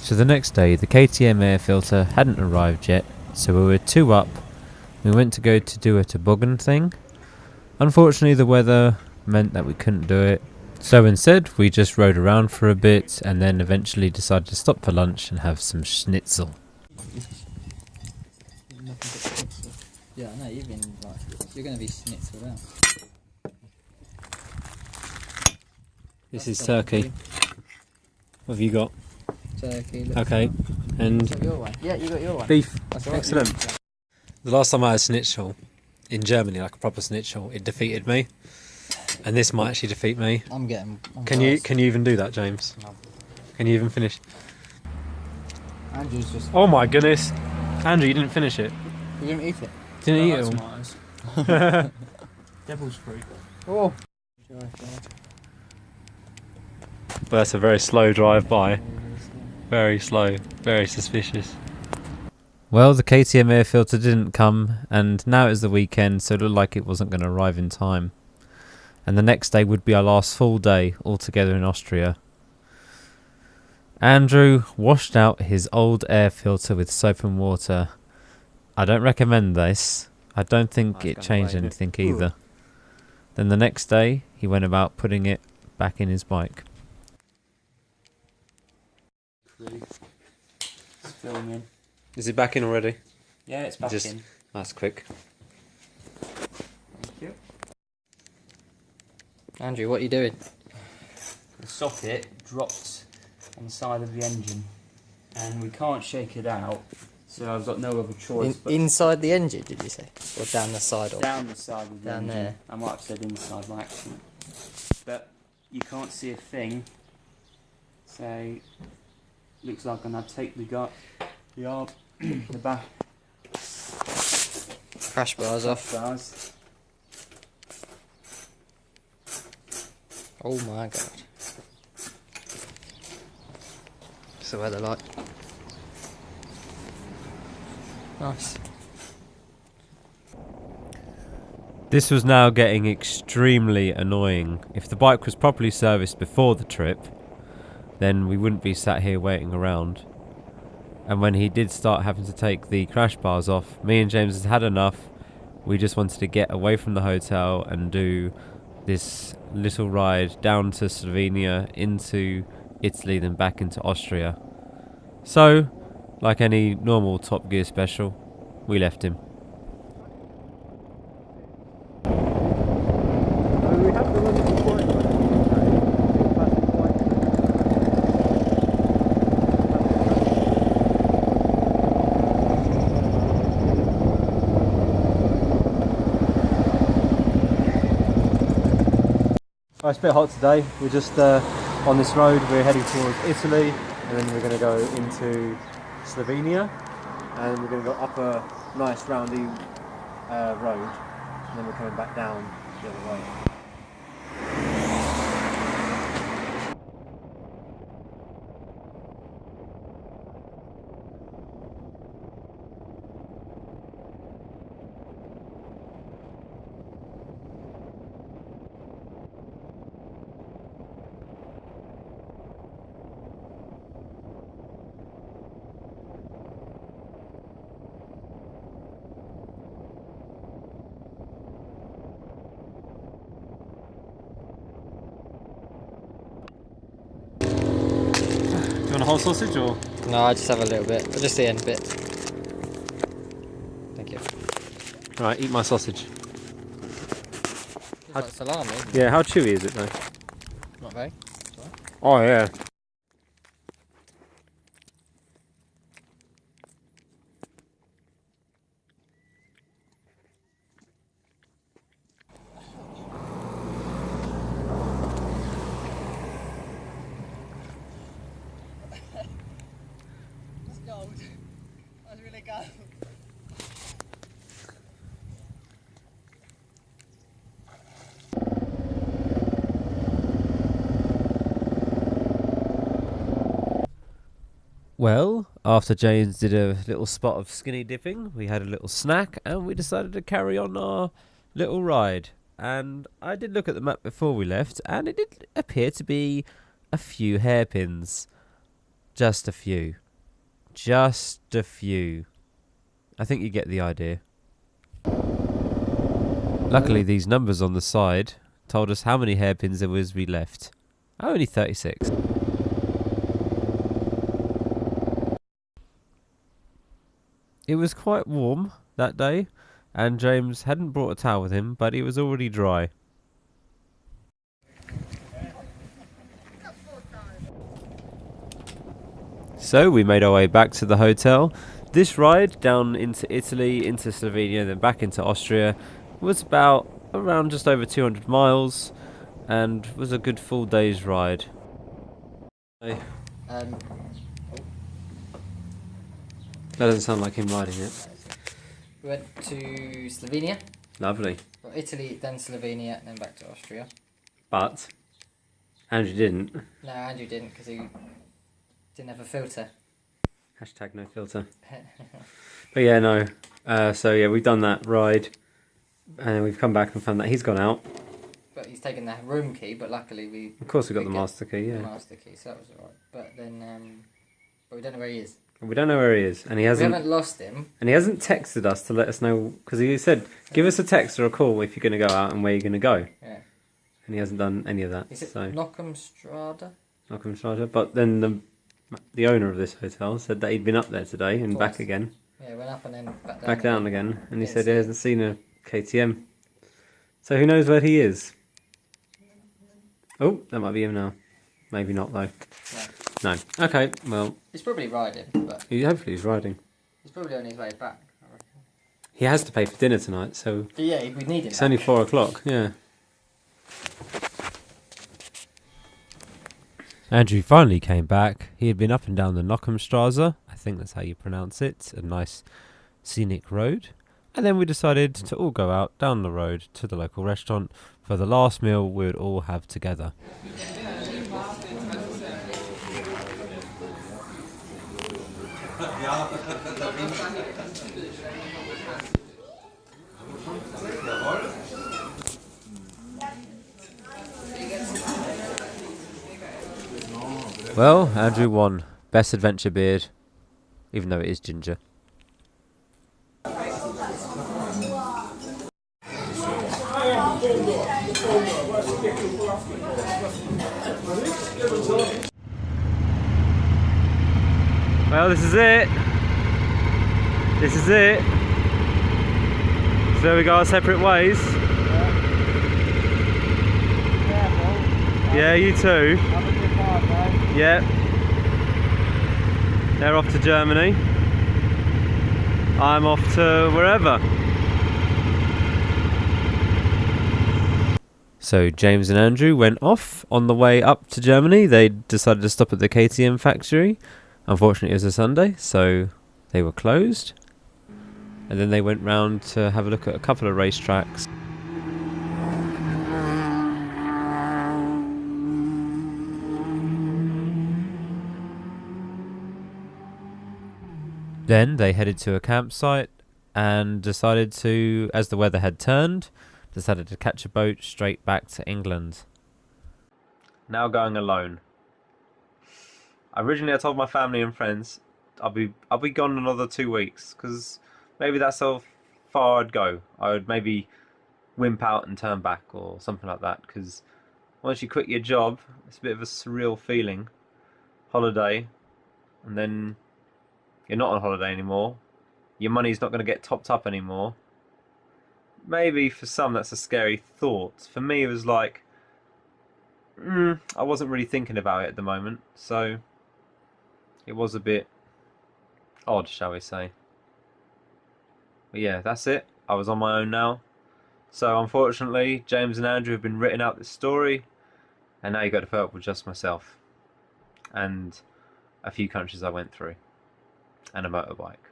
So the next day, the KTM air filter hadn't arrived yet, so we were 2 up. We went to go to do a toboggan thing. Unfortunately, the weather meant that we couldn't do it, so instead we just rode around for a bit and then eventually decided to stop for lunch and have some schnitzel. Yeah, I know, you've been like, you're going to be schnitzeled out. This is turkey. What have you got? Turkey. Okay, and Got your one. Yeah, you got your one. beef. That's all right. Excellent. The last time I had schnitzel in Germany, like a proper schnitzel, it defeated me, and this might actually defeat me. I'm getting. Can you even do that, James? No. Can you even finish? Andrew's just. Oh my goodness, Andrew, you didn't finish it. You didn't eat it. Didn't eat it all. Devil's fruit. Oh. But that's a very slow drive by. Very slow, very suspicious. Well, the KTM air filter didn't come, and now it's the weekend, so it looked like it wasn't going to arrive in time. And the next day would be our last full day altogether in Austria. Andrew washed out his old air filter with soap and water. I don't recommend this. I don't think it changed anything either. Then the next day, he went about putting it back in his bike. It's filming. Is it back in already? Yeah, it's back in. That's quick. Thank you. Andrew, what are you doing? The socket dropped on the side of the engine, and we can't shake it out, so I've got no other choice but Inside the engine, did you say? Or down the side? Or down the side of the down engine. there. I might have said inside by accident. But you can't see a thing, so looks like I'm going to take the arm, the back crash bars off. bars. Oh my god. What's the weather like? Nice. This was now getting extremely annoying. If the bike was properly serviced before the trip, then we wouldn't be sat here waiting around. And when he did start having to take the crash bars off, me and James had had enough. We just wanted to get away from the hotel and do this little ride down to Slovenia, into Italy, then back into Austria. So, like any normal Top Gear special, we left him. It's a bit hot today. We're just on this road. We're heading towards Italy, and then we're going to go into Slovenia, and we're going to go up a nice roundy road, and then we're coming back down the other way. Do you want a whole sausage or? No, I just have a little bit. Just the end bit. Thank you. Right, eat my sausage. It's like salami, isn't it? Yeah, how chewy is it though? Not very. Oh yeah. That's gold. That's really gold. Well, after James did a little spot of skinny dipping, we had a little snack and we decided to carry on our little ride. And I did look at the map before we left, and it did appear to be a few hairpins. Just a few. Just a few. I think you get the idea. Luckily, these numbers on the side told us how many hairpins there was we left. Only 36. It was quite warm that day, and James hadn't brought a towel with him, but it was already dry. So we made our way back to the hotel. This ride down into Italy, into Slovenia, then back into Austria was around just over 200 miles and was a good full day's ride. Hey. That doesn't sound like him riding it. We went to Slovenia. Lovely. Well, Italy, then Slovenia, then back to Austria. But Andrew didn't. No, Andrew didn't because he didn't have a filter. Hashtag no filter. But yeah, no. So yeah, we've done that ride, and we've come back and found that he's gone out. But he's taken the room key. But luckily we. Of course, we got the master key. Yeah. The master key, so that was alright. But then, but we don't know where he is. We don't know where he is, and he hasn't. We haven't lost him. And he hasn't texted us to let us know, because he said, "Give us a text or a call if you're going to go out and where you're going to go." Yeah. And he hasn't done any of that. Is it so Knockhamstrada? Knockhamstrada. But then the owner of this hotel said that he'd been up there today and back again. Yeah, went up and then back down. Back down again, and he said he hasn't seen a KTM. So who knows where he is? Oh, that might be him now. Maybe not though. No. Okay. Well. He's probably riding, but Hopefully he's riding. he's probably on his way back, I reckon. He has to pay for dinner tonight, so. But yeah, we need him. It's only 4 o'clock. Yeah. Andrew finally came back. He had been up and down the Knockhamstrasse, I think that's how you pronounce it, a nice scenic road. And then we decided to all go out down the road to the local restaurant for the last meal we would all have together. Well, Andrew won. Best adventure beard, even though it is ginger. Well, this is it. This is it. So we go our separate ways. Yeah, you too. Yep. They're off to Germany. I'm off to wherever. So James and Andrew went off. On the way up to Germany, they decided to stop at the KTM factory. Unfortunately, it was a Sunday, so they were closed. And then they went round to have a look at a couple of racetracks. Then they headed to a campsite and decided to, as the weather had turned, decided to catch a boat straight back to England. Now going alone. Originally I told my family and friends I'll be gone another 2 weeks, because maybe that's how far I'd go. I would maybe wimp out and turn back or something like that, because once you quit your job, it's a bit of a surreal feeling. Holiday, and then you're not on holiday anymore. Your money's not going to get topped up anymore. Maybe for some that's a scary thought. For me it was like, I wasn't really thinking about it at the moment, so it was a bit odd, shall we say. But yeah, that's it. I was on my own now. So unfortunately, James and Andrew have been written out this story, and now you got to put up with just myself and a few countries I went through and a motorbike.